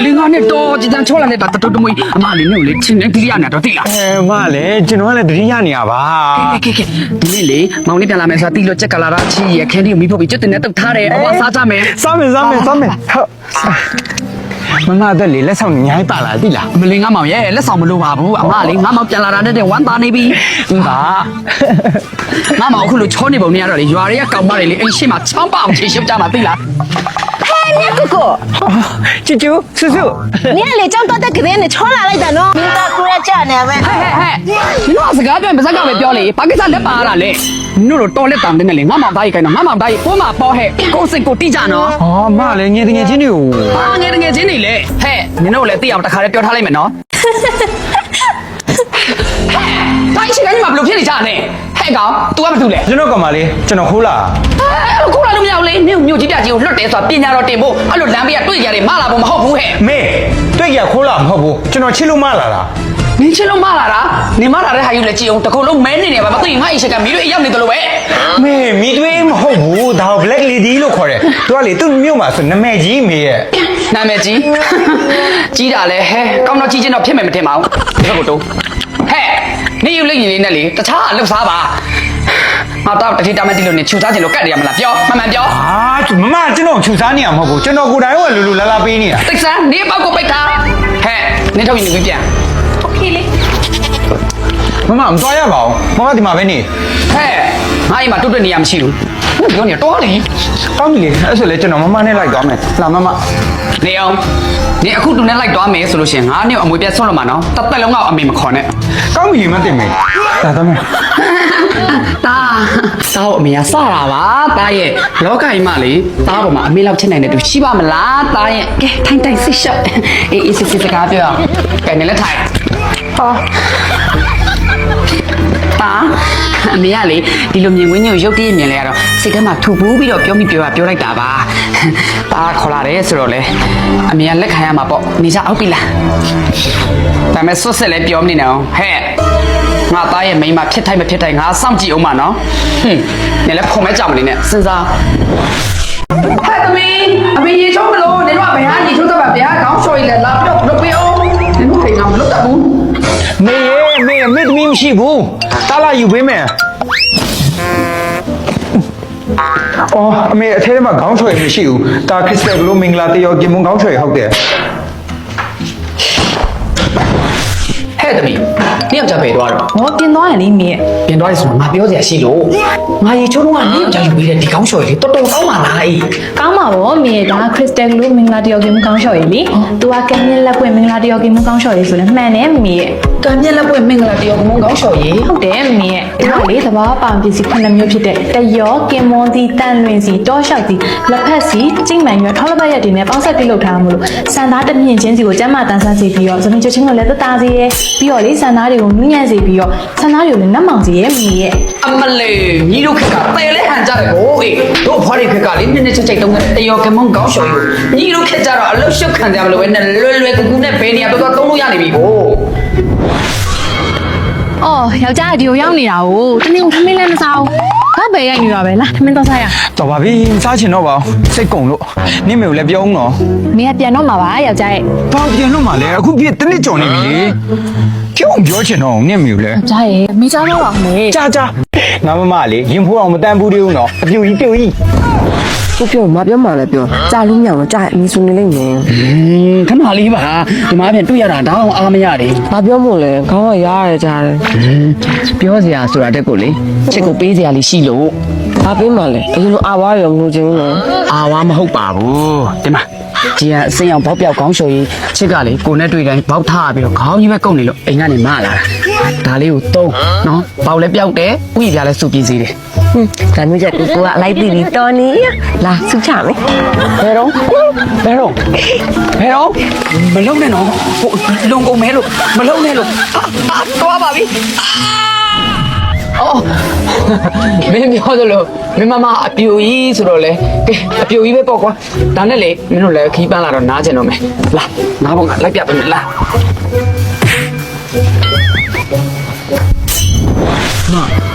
linga ne to jidan chola ne ta to moi ama le ne le chin ne diriya na to ti la မလေကျွန်တော်ကလည်းတတိယနေရပါ keဒီနေ့လေမောင်လေးပြန်လာမယ်ဆိုတာတီလို့ချက်ကလာတာချီရခန်းဒီကိုမိဖို့ပြီးကျွတ်တင်နဲ့တုတ်ထားတယ်အဝစားကြမယ် စားမယ်ဟုတ်မမတက်လေလက်ဆောင်ညိုင်းပါလားသိလား မလင်ငါမောင်ရဲ့လက်ဆောင်မလိုပါဘူးအမလေးငါမောင်ပြန်လာတာနဲ့ဝမ်းသာနေပြီငါမောင်အခုလိုချောနေပုံနဲ့ရတော့လေရွာတွေကကောက်မတွေလေအိမ်ရှိမှာချောင်းပအောင်ချေရှုပ်ကြမှာသိလား 你哥哥， ချူချူဆူဆူ 你那里长大的可怜你吵哪来的喏？你大姑爷家呢呗？ ဟဲ့ဒီတော့စကားပြောပါစကားပဲပြောလေဘာကိစ္စလက်ပါလာလေနင်တို့တော်လက်တန်တဲ့လေငါမောင်သားကြီးခိုင်းတော့ငါမောင်သားကြီးကိုမပေါ်ဟဲ့ကိုစိတ်ကိုတိကြနော် အော်မလည်းငယ်ချင်းတွေကို ဟာငယ်ချင်းနေလေဟဲ့နင်တို့လည်းသိအောင်တခါလေးပြောထားလိုက်မယ်နော်တိုင်းရှိကနေမှဘလို့ဖြစ်နေကြတယ်ဟဲ့ကောင် तू ကမတူလဲ ကျွန်တော်ကမှလေကျွန်တော်ခိုးလာ အဲ့ခုလာလို့မရဘူးလေနင်မြို့ကြီးပြကြီးကိုလွတ်တယ်ဆိုတာပညာတော်တင်ဖို့အဲ့လိုလမ်းဘေးကတွေ့ကြတယ်မလာဘူးမဟုတ်ဘူးဟဲ့ မေတွေ့ရခိုးလာမဟုတ်ဘူးကျွန်တော်ချစ်လို့မလာတာ နင်ချစ်လို့မလာတာနင်မလာတဲ့ဟာယူလေကြည့်အောင်တခုလုံးမဲနေတယ်ဗျမသိရင်ငါ့အိမ်ရှိကမီးတို့အိမ်ရောက်နေတယ်လို့ပဲ မေမိသွေးမဟုတ်ဘူးဒါ black lady လို့ခေါ်တယ်သူကလေသူ့မြို့မှာဆိုနာမည်ကြီးမေရဲ့ နာမည်ကြီးကြီးတာလဲဟဲကောင်းတော့ကြီးချင်းတော့ဖြစ်မယ်မထင်ပါဘူးဒီဘက်ကိုတိုးဟဲ့နေယူလိမ့်ရင်လေးနဲ့လေတခြားအလုပ်စားပါငါတော့တတိတမတိလို့နေချူစားချင်လို့ကတ်နေရမလားပြောမှန်ပြော အာမမကျွန်တော်ချူစားနေရမဟုတ်ဘူးကျွန်တော်ကိုယ်တိုင်ကလူလူလာလာပေးနေတာ တိတ်ဆန်းနေပေါက်ကိုပိတ်တာဟဲ့နေထုတ်ရင်နေပြန် OK 嘞。 မမမသွားရပါဘူးမမဒီမှာပဲနေ ဟဲ့ငါအိမ်မှာတွတ်နေရမရှိဘူးပြောနေတော့လေ ကောင်းပြီလေအဲ့ဆိုလေကျွန်တော်မမနဲ့လိုက်သွားမယ်လာမမ နေအောင်နေအခုတူနဲ့လိုက်သွားမယ်ဆိုလို့ရှိရင်ငါနဲ့အမွေပြတ်ဆွတ်လို့မှာနော်တစ်သက်လုံးကအမေမခေါ်နဲ့ ကောင်းပြီမတင်မေဒါသမီး တာကိုအမေကစတာပါတာရဲ့လောကကြီးမှာလေတာပေါ်မှာအမေလောက်ချစ်နိုင်တဲ့သူရှိပါမလားတာရဲ့ကဲထိုင်ထိုင်ဆစ်ရှော့အေးစစ်စကားပြောကဲနေလက်ထိုင်ဟောတာအမေကလေဒီလိုမြင်ဝင်းညို့ရုပ်တရက်မြင်လဲရတော့စိတ်ထဲမှာထူပူးပြီးတော့ပြောမိပြောလိုက်တာပါတာခေါ်လာတယ်ဆိုတော့လေအမေကလက်ခံရမှာပေါ့နေကြအောက်ပြီလားဒါမဲ့ဆွတ်ဆက်လဲပြောမနေနဲ့အောင်ဟဲ့ငါသားရဲ့မိန်းမဖြစ်တိုင်းမဖြစ်တိုင်းငါစောင့်ကြည့်အောင်ပါနော်နေလဲဖုံမဲကြောင်မနေနဲ့စဉ်းစားဟဲ့သမီးအမေရေချိုးမလို့နေတော့ဘယ်ဟာရေချိုးတော့ဗျာခေါင်းချော်ရည်လဲလာပြီးတော့လုပ်ပေးအောင်နေတော့ခေငါမလုပ်တတ်ဘူး မေသမီးမရှိဘူးတားလာယူပေးမယ်အော်အမေအထဲမှာခေါင်းချွေမရှိဘူးတာခရစ်စတယ်ကလို့မင်္ဂလာတရောကင်မွန်ခေါင်းချွေဟုတ်တယ် ဟဲ့သမီးနေအောင်ကြပဲတော့ 我变多人里面， ပြင်သွားရဆိုငါပြောစရာရှိလို့ငါရေချိုးတော့ကနေအောင်ကြယူပြီးတဲ့ဒီခေါင်းချော်ရည်တော်တော်ကောင်းပါလားအေး 刚嘛我面打 crystal 路明拉的要给我们讲小一点，都话今年来过明拉的要给我们讲小一点，所以蛮难面。 ကံမြက်လက်ပွင့်မင်္ဂလာတရောကမုံခေါင်းချော်ရည် ဟုတ်တယ်မင်းဒီကလေးသဘာဝပံပစ္စည်းခုနှစ်မျိုးဖြစ်တဲ့တရောကင်မွန်စီတန်လွင်စီတောလျှောက်စီလက်ဖက်စီကျိမ့်မှန်ရွက်ထောက်လက်ပတ်ရက်တွေနဲ့ပေါင်းဆက်ပြုလုပ်ထားမှာလို့စံသားတစ်မြင့်ချင်းစီကိုကျန်းမာတန်ဆန်းစေပြီးတော့သမီးချိုချင်းကိုလည်းသက်သာစေရဲပြီးတော့လေစံသားတွေကိုနူးညံ့စေပြီးတော့စံသားတွေကိုလည်းနှက်မောင်စေရဲမင်းရဲ့ အမလေးညီတို့ခက်ကပယ်လဲဟန်ကြတယ်ကိုအေးတို့ဖွားတွေခက်ကလေနည်းနည်းချိတ်တုံးတဲ့တရောကမုံခေါင်းချော်ရည်ညီတို့ခက်ကြတော့အလုရှုပ်ခံကြမလို့ပဲနဲ့လွယ်ကူကူနဲ့ဘယ်နေရာတော့သုံးလို့ရနေပြီကို အော်ယောက်ျားကဒီကိုရောက်နေတာကိုတနေ့ကထမင်းလည်းမစားဘူးဘာပဲရိုက်နေရပဲလားထမင်းတော့စားရ တော်ပါပြီစားချင်တော့ပါစိတ်ကုန်လို့နင့်မေကိုလည်းပြောအောင်နော် မင်းကပြန်တော့မှာပါယောက်ျားရဲ့ ဘာပြန်လို့မှလဲအခုပြည့်တစ်နှစ်ကျော်နေပြီလေပြောအောင်ပြောချင်တော့နင့်မေကိုလည်း ယောက်ျားရဲ့မင်းစားတော့ပါမေ ကြာငါမမလေးရင်ဖိုးအောင်မတန်ဘူးသေးဘူးနော်အပြူကြီးပြုတ်ကြီး ကိုပြောမပြောမှလည်းပြောကြာလို့မြောင်တော့ကြာအမီးဆိုနေလိမ့်မယ် ခဏလေးပါဒီမှာပြန်တွေ့ရတာတော့အားမရတယ် ။ဘာပြောမို့လဲခေါင်းကရားရတယ်ကြားတယ် ပြောစရာဆိုတာတက်ကိုလေချစ်ကိုပေးစရာလေးရှိလို့ ။ဘာပေးမှလဲအရင်လိုအာဝါရောမလို့ချင်ဘူးနော် အာဝါမဟုတ်ပါဘူးဒီမှာဒီကအစိမ်းအောင်ဘောက်ပြောက်ခေါင်းလျှော်ရေးချစ်ကလေကိုနဲ့တွေ့တိုင်းဘောက်ထားပြီးတော့ခေါင်းကြီးပဲကုတ်နေလို့အိမ်ကနေမလာတာဒါလေးကိုသုံးနော်ဘောက်လည်းပြောက်တယ်ဥယျာလည်းစုပ်ပြေးစေတယ် ။ဒါမျိုးချက်ကိုကအလိုက်တီတီတော်နေလာစုချမယ် ဘယ်တော့မလုံးနဲ့နော်ဟိုလုံကုန်မဲလို့မလုံးနဲ့လို့သွားပါပြီအော်မင်းပြောသလိုမင်းမမအပြူကြီးဆိုတော့လေကဲအပြူကြီးပဲပေါ့ကွာဒါနဲ့လေမင်းတို့လည်းခီးပန်းလာတော့နားကျင်တော့မယ်လာနားပေါ့ကလိုက်ပြပေးမယ်လား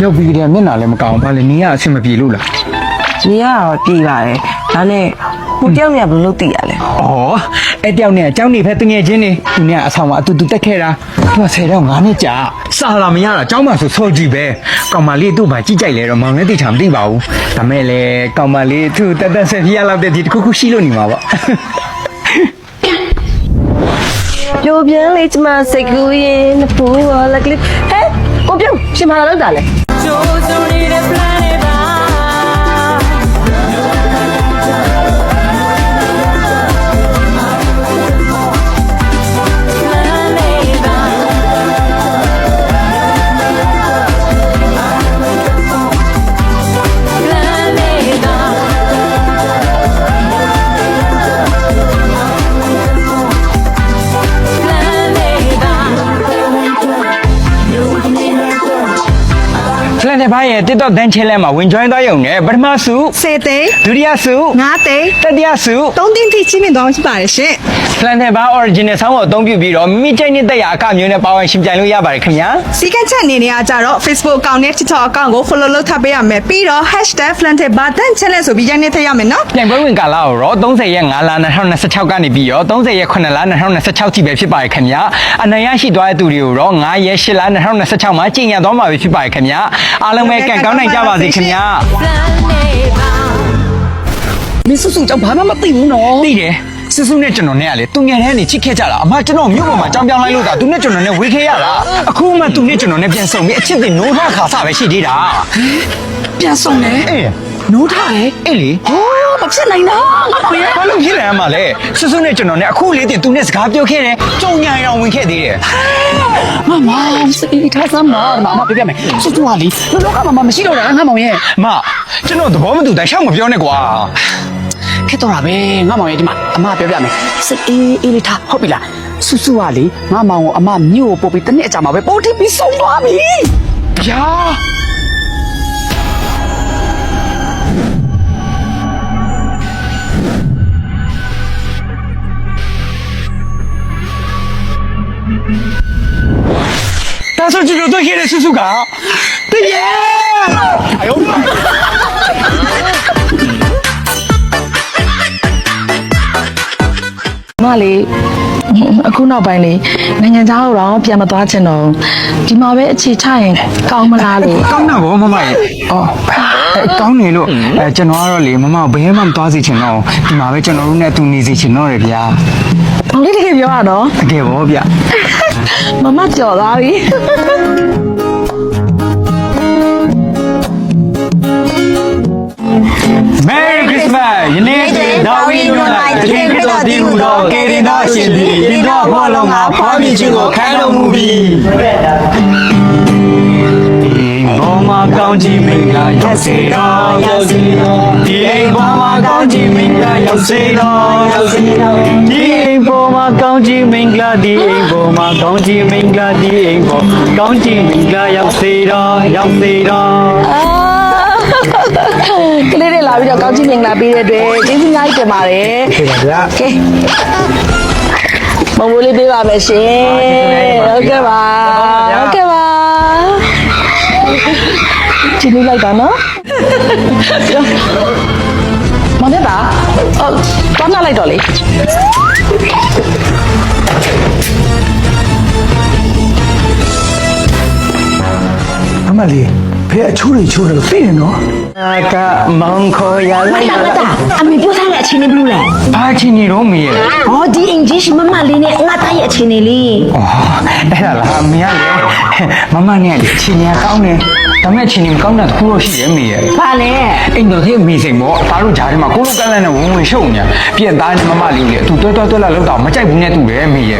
ရောက်ပြီးကြတယ်မျက်နှာလည်းမကောင်းဘာလဲနင်းကအဆင်မပြေလို့လား ။နေရတော့ပြည်ပါတယ်။ဒါနဲ့ ကိုတယောက်နဲ့ဘယ်လိုလုပ်သိရလဲ ။အော်အဲ့တယောက်နဲ့အကြောင်းနေဖက်တငယ်ချင်းနေသူနဲ့အဆောင်မှာအတူတူတက်ခဲ့တာသူက10တော့9နှစ်ကြာစာလာမရတာအကြောင်းမှဆိုစောကြည့်ပဲကောင်မလေးသူ့ဘာကြည့်ကြိုက်လဲတော့မောင်လည်းသိချာမသိပါဘူးဒါမဲ့လေကောင်မလေးသူ့တက်ဆက်ပြရလောက်တဲ့ဒီတစ်ခုခုရှိလို့နေမှာပေါ့ ပျော်ပြန်လေကျမစိတ်ကူးရင်နှစ်ဖူးရောလက်ကလေးဟဲ့ကိုပြုံးရှင်မလာတော့တာလဲ ဖလန်တဲ့ဘာရဲ့ TikTok dance challenge မှာဝင် join သွားရုံနဲ့ပထမဆု 10သိန်း ဒုတိယဆု 5သိန်း တတိယဆု 3သိန်းထိချင်းမြင့်သွားရှိပါတယ်ရှင် ဖလန်တဲ့ဘာ original ဆောင်းကိုအသုံးပြုပြီးတော့မိမိကြိုက်နေတဲ့ရအခမျိုးနဲ့ပါဝင်ရှင်ပြိုင်လို့ရပါတယ်ခင်ဗျာ စီကတ်ချက်အနေနဲ့ကကြတော့ Facebook account နဲ့ TikTok account ကို follow လုပ်ထားပေးရမယ်ပြီးတော့ #flantebadan challenge ဆိုပြီးရိုက်နေထည့်ရမယ်နော် ပြိုင်ပွဲဝင်ကာလကိုတော့30ရက်5လ2026ကနေပြီးတော့30ရက်9လ2026ထိပဲဖြစ်ပါတယ်ခင်ဗျာအနိုင်ရရှိသွားတဲ့သူတွေကိုတော့9ရက်8လ2026မှာကျင့်ရသွားမှာပဲဖြစ်ပါတယ်ခင်ဗျာအားလုံးပဲကံကောင်းနိုင်ကြပါစေခင်ဗျာ မင်းစွစွကြောင့်ဘာမှမသိဘူးနော် သိတယ်စစ်စုနဲ့ကျွန်တော်နဲ့ကလေသူငယ်တန်းနေချစ်ခဲ့ကြတာအမကျွန်တော်မြို့ပေါ်မှာကြောင်းပြောင်းလိုက်လို့ဒါသူနဲ့ကျွန်တော်နဲ့ဝေးခဲ့ရတာအခုမှသူနဲ့ကျွန်တော်နဲ့ပြန်ဆုံပြီးအချစ်တင်နိုးထခါစားပဲရှိသေးတာ ပြန်ဆုံးတယ် အေး နိုးထားတယ် အေးလေ ဟောမဖြစ်နိုင်တော့ငါတော့ရဲ့ ဘာလို့ဖြစ်လဲအမလဲစစ်စုနဲ့ကျွန်တော်နဲ့အခုလေးတင်သူနဲ့စကားပြောခဲ့တယ်ကြုံညာရောင်ဝင်ခဲ့သေးတယ် မစိတ်ထားစမ်းပါမပြပြမယ်စွစွကလေလောကမှာမရှိတော့တာငါမောင်ရဲ့ အမကျွန်တော်သဘောမတူတိုင်းရှောက်မပြောနဲ့ကွာ ခက်တော့တာပဲငါမောင်ရဲ့ဒီမှာအမပြောပြမယ်စိတ်အေးလေးထားဟုတ်ပြီလားစွစွကလေငါမောင်ကိုအမမြို့ကိုပို့ပြီးတစ်နှစ်အကြာမှာပဲပို့ထိပ်ပြီးဆုံးသွားပြီ ဗျာဒါဆိုကျွန်တော်တွေ့ခဲ့တဲ့စုစုကတည်းရဲ့အယော မလေးအခုနောက်ပိုင်းလေနိုင်ငံသားတော့ပြန်မသွားချင်တော့ဒီမှာပဲအခြေချရင်ကောင်းမလားလို့ ကောင်းတာဗောမမရေအော်ကောင်းနေလို့ကျွန်တော်ကတော့လေမမဘယ်မှမသွားစေချင်တော့ဒီမှာပဲကျွန်တော်တို့နဲ့အတူနေစေချင်တော့တယ်ဗျာ ။အောင်လေးတကယ်ပြောရတော့ တကယ်ဗောဗျ မမကြော်သွားပြီ Merry Christmas ယနေ့ဒါဝီနွန်လိုက်တခင်ခရစ်တော်တည်ဟူသောကေရင်သားရှင်သည်ဒီတော့ဘောလုံးကဖွားမြင်ခြင်းကိုခံတော်မူပြီးဘောမကောင်းကြီးမင်္ဂလာရောက်စေတော်ရောက်စေတော်ဒီအိမ်ဘောမကောင်းကြီးမင်္ဂလာရောက်စေတော်ရောက်စေတော်ဒီအိမ်ဘောမကောင်းကြီးမင်္ဂလာဒီအိမ်ဘောမကောင်းကြီးမင်္ဂလာဒီအိမ်ဘောကောင်းကြီးမင်္ဂလာရောက်စေတော်ရောက်စေတော် ။ကလေးတွေလာပြီးတော့ကောင်းချီးမင်္ဂလာပေးတဲ့အတွက်ကျေးဇူးအများကြီးတင်ပါတယ်။ ဟုတ်ပါဗျာ ကဲမမိုးလေးပေးပါမယ်ရှင်။ဟုတ်ကဲ့ပါ။ဟုတ်ကဲ့ပါ။ချင်းလိုက်တာနော်။မမေပါ။အော်သွားနှလိုက်တော့လေ။ အမလေးဖဲအချိုးတွေချိုးတယ်လို့သိနေနော်ကမောင်ခေါ်ရလိုက် မတာအမေပြောထားတဲ့အချိန်လေးဘလို့လဲ ဘာချင်းနေတော့မေးရ ဟောဒီအင်ဂျင်မမလေးနဲ့ငါသားရဲ့အချိန်လေးလေ အော်အဲ့ဒါလားမေရလေမမနဲ့လေချင်းညာကောင်းတယ်ဒါမဲ့ချင်းနေမကောင်းတာတစ်ခုတော့ရှိတယ်မေရ ဘာလဲ အိမ်တော်သေးမေစိန်ပေါ့သားတို့ဂျားထဲမှာကိုလိုကန်းလန်းနဲ့ဝင်ဝင်ရှုံနေပြန်သားနဲ့မမလေးလေသူတွဲတွဲလာလောက်တော့မကြိုက်ဘူးနဲ့တူတယ်မေရ ဩ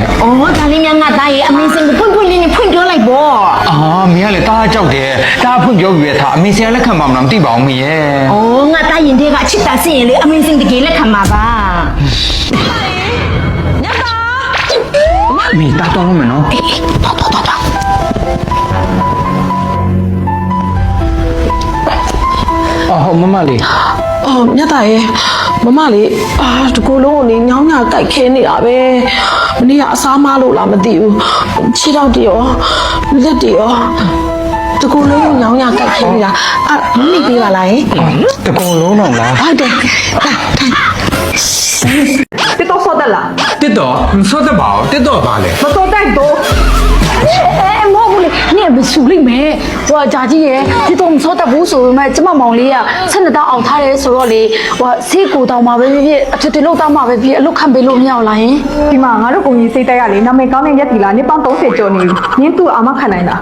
ဒါလေးများငါသားရဲ့အမေစင်ကိုပွင့်ပွင့်လေးနဲ့ဖွင့်ပြောလိုက်ပေါ့ အာမေရလေသားကြောက်တယ်သားဖွင့်ပြောပြီးရထားအမေစင်လက်ခံပါမလားမသိပါဘူးမေရ ဩငါသားရင်တဲ့ကအချစ်တာစင်ရင်လေအမေစင်တကယ်လက်ခံမှာပါ မေသားတော်လို့မယ်နော် အော်မမလေး အော်မြတ်သားရဲ့မမလေးဒီကိုလုံးကိုနေညောင်းညာကြိုက်ခဲနေတာပဲမနေ့ကအစားမလို့လားမသိဘူးခြေထောက်တရောလက်တရော တကူလုံးကိုညောင်းရကြိုက်ဖြစ်နေတာမမိပေးပါလား တကုံလုံးတော့လား ဟုတ်တယ် တစ်တော့ဆော့တက်လား တစ်တော့စောတပါအောင်တစ်တော့ပါလေ မစောတက်တော့ မဟုတ်ဘူးလေနင်မဆူလိုက်မယ်ဟိုကြာကြီးရဲ့ဒီတော့မစောတတ်ဘူးဆိုပေမဲ့ကျမမောင်လေးက12တောင်းအောင်ထားတယ်ဆိုတော့လေဟိုဆေးကိုတောင်းမှာပဲဖြစ်အထစ်တလို့တောင်းမှာပဲဖြစ်အလုတ်ခံပေးလို့မရအောင်လားယင် ဒီမှာငါတို့ကိုကြီးစိတ်တက်ရလေနာမည်ကောင်းတဲ့ရက်တီလာနေပေါင်း30ကျော်နေပြီနင်းသူ့အာမခံနိုင်တာ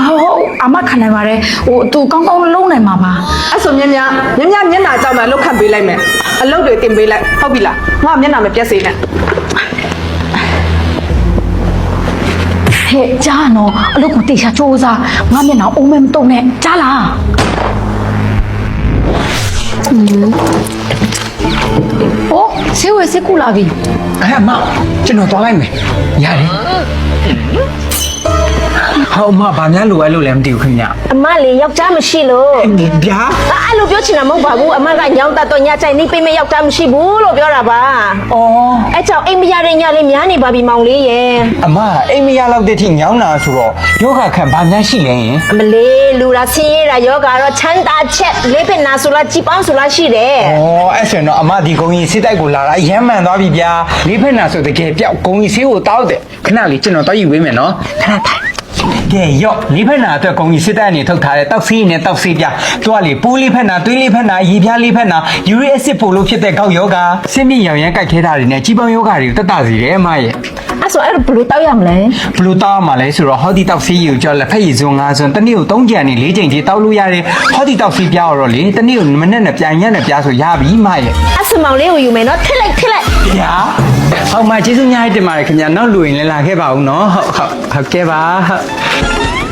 ဟုတ်အမခံနိုင်ပါတယ်ဟိုသူကောင်းကောင်းလုံးနိုင်မှာပါ အဲ့ဆိုမြင်မျက်နှာကြောက်မှလုတ်ခတ်ပေးလိုက်မယ်အလုတ်တွေတင်ပေးလိုက်ဟုတ်ပြီလားငါမျက်နှာမပြတ်စေနဲ့ ဟဲ့ကြားနော်အလုတ်ကိုတေချာစူးစားငါမျက်နှာအုံးမဲမတုံနဲ့ကြားလားโอ้ဆေးဝဲဆေးကူလာပြီ အဲ့မကျွန်တော်သွားလိုက်မယ်ရတယ်ဟောမဗာများလိုအပ်လို့လည်းမသိဘူးခင်ဗျ အမလေးယောက်ျားမရှိလို့ ဗျာ အဲ့လိုပြောချင်တာမဟုတ်ပါဘူးအမကညောင်းတတ်တော့ညချိုင်နေပေးမယောက်ျားမရှိဘူးလို့ပြောတာပါ အော် အဲ့ကြောင့်အိမ်မရတဲ့ညလေးများနေပါပြီမောင်လေးရဲ့ အမအိမ်မရလောက်တဲ့ထိညောင်းတာဆိုတော့ယောဂခံဗာများရှိလဲယင် အမလေးလူရာဆင်းရဲတာယောဂါတော့ချမ်းသာချက်လေးဖက်နာဆိုလားကြည်ပေါင်းဆိုလားရှိတယ် အော်အဲ့ဆိုရင်တော့အမဒီကုန်းကြီးစစ်တိုက်ကိုလာတာအရမ်းမှန်သွားပြီဗျာလေးဖက်နာဆိုတကယ်ပြောက်ကုန်းကြီးဆေးကိုတောက်တယ်ခဏလေးကျွန်တော်တောက်ယူပေးမယ်နော်ခဏထိုင်ကဲရော့လေးဖက်နာအတွက်ကုန်းကြီးစစ်တိုက်အနေထုတ်ထားတဲ့တောက်ဆေးနဲ့တောက်ဆေးပြသူကလေပိုးလေးဖက်နာသွေးလေးဖက်နာရေပြားလေးဖက်နာယူရီအက်ဆစ်ပိုလို့ဖြစ်တဲ့ကောက်ယောဂဆင်းမြင့်ရောင်ရမ်းကြိုက်ခဲတာတွေနဲ့ကြီးပေါင်းယောဂတွေကိုတက်တာစီတယ်အမရဲ့ အဲ့ဆိုအဲ့ဘယ်လိုတောက်ရမလဲ ဘလို့တောက်ရမှာလဲဆိုတော့ဟောဒီတောက်ဆေးယူကြောလက်ဖက်ရည်စွန်း၅စွန်းတစ်နေ့ကို3ကြံနေ4ကြိမ်ထိတောက်လို့ရတယ်ဟောဒီတောက်ဆေးပြားတော့လေတစ်နေ့ကိုမနဲ့နဲ့ပြန်ရက်နဲ့ပြားဆိုရပြီမရဲ့ အဲ့ဆိုမောင်လေးကိုယူမယ်နော်ထစ်လိုက် ဗျာဟောက်မကျေးဇူးများတင်ပါတယ်ခင်ဗျာနောက်လူရင်လည်းလာခဲ့ပါဦးနော်ဟုတ်ကဲ့ပါဟုတ်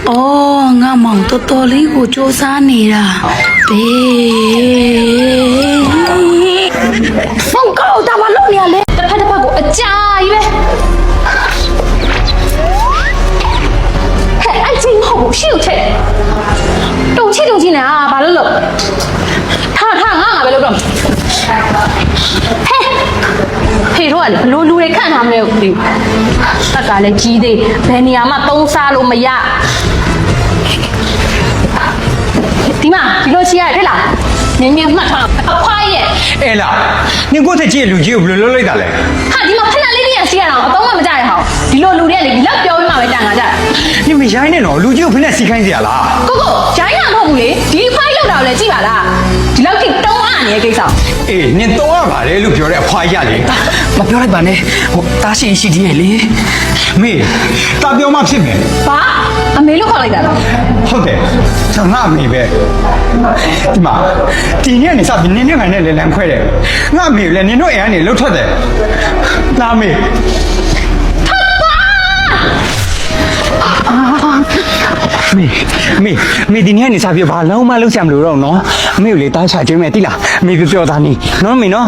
အော်ငါမောင်တော်တော်လေးကိုစူးစမ်းနေတာဘေးဖုန်းကောက်တာမလုပ်နေရလေတစ်ဖက်ကိုအကြာကြီးပဲဟဲ့အချင်းဟုတ်ဘူးရှေ့ကိုချက်တုံချင်းနဲ့ဘာလို့လို့ထားငါပဲလို့တော့ဟဲ့ဖေတို့ကလေဘလို့လူတွေခန့်ထားမလဲဒီတက်ကလည်းကြီးသေးဘယ်နေရာမှသုံးစားလို့မရဒီမှာဒီလိုရှိရတယ်လားမြင်းမှတ်ထားအခွားရဲ့ အဲ့လားနင်ကိုယ့်တက်ကြီးလူကြီးကိုဘယ်လိုလုပ်လိုက်တာလဲ ဟာဒီမှာဖက်လေးရှိရတော့အတော့မှမကြရဟောင်းဒီလိုလူတွေကလေဒီလောက်ပြောပြီးမှပဲတန်ခါကြတာ နင်မရိုင်းနဲ့တော့လူကြီးကိုဖက်နဲ့စီခိုင်းစရာလား ကိုရိုင်းတာမဟုတ်ဘူးလေဒီဖိုင်လောက်တာလည်းကြည့်ပါလားဒီလောက်ထိတုံးအားနေတဲ့ကိစ္စ အေးနင်တော့ရပါတယ်လို့ပြောတဲ့အဖွားရလေ မပြောလိုက်ပါနဲ့ဟိုတားရှိရှိသေးရဲ့လေ မေတာပြောမှဖြစ်မယ် ဘာအမေလို့ခေါ်လိုက်တာလား ဟုတ်တယ်ကျွန်တော်ငါအမေပဲဒီမှာဒီနေ့ကနေစပြီးနင်နဲ့ငါနဲ့လည်းလမ်းခွဲတယ်ငါအမေလည်းနင်တို့အိမ်ကနေလှုပ်ထွက်တယ်လာမေမေဒီနေ့ကနေစပြီးဘာလုံးမလုပ်ချင်မလို့တော့နော်အမေကိုလေတားချကျွေးမယ်တိလားမေပြောသားနီနော်မေနော်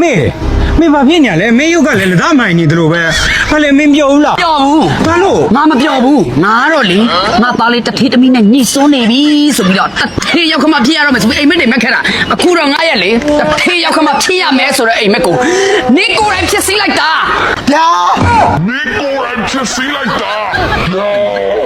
မေဘာဖြစ်ညာလဲမေရုပ်ကလည်းလက်သားမိုင်နေသလိုပဲဟာလေမင်းပြောဦးလား ပြောဘူး ဘာလို့ ငါမပြောဘူးငါတော့လေငါသားလေးတစ်ထေးသမီးနဲ့ညှိစွန်းနေပြီဆိုပြီးတော့တစ်ထေးရောက်ခမဖြစ်ရတော့မယ်ဆိုပြီးအိမ်မက်တွေမက်ခဲ့တာအခုတော့ငါရဲ့လေတစ်ထေးရောက်ခမဖြစ်ရမယ်ဆိုတော့အိမ်မက်ကိုနေကိုယ်တိုင်ဖြစ်စီလိုက်တာ ဗျာ Nico and Jesse like that. No.